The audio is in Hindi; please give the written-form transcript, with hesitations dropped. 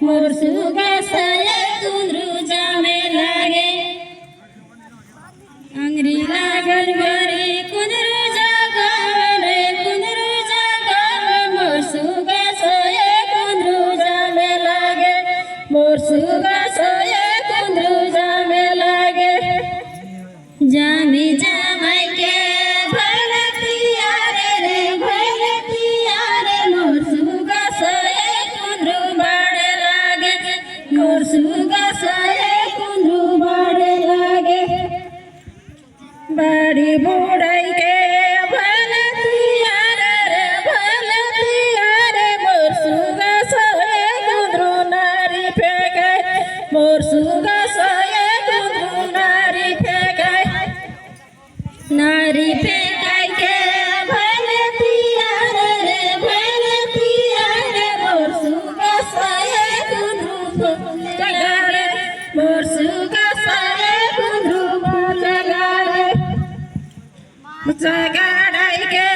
मोर सुगा सया कुंद्रु जामे लागे अंगरी लागल गरी कुंद्रु जागावे मोर सुगा सया कुंद्रु जामे लागे मोर सुगा सया कुंद्रु जामे लागे जामी जामाई के भलतिया रे मोर सुगा सया कुंद्रु बाड़े लागे मोर सुगा सया कुंद्रु बाड़े लागे बाड़ी बुढ़ाई के भलतिया रे मोर सुगा सया कुंद्रु नारी फेंके मोर सुगा सया कुंद्रु नारी फेंके नारी फेंकाई के भलतिया रे मोर सुगा सया कुंद्रु जगाड़े मोर सुगा सया कुंद्रु जगाड़े जगाड़ाई के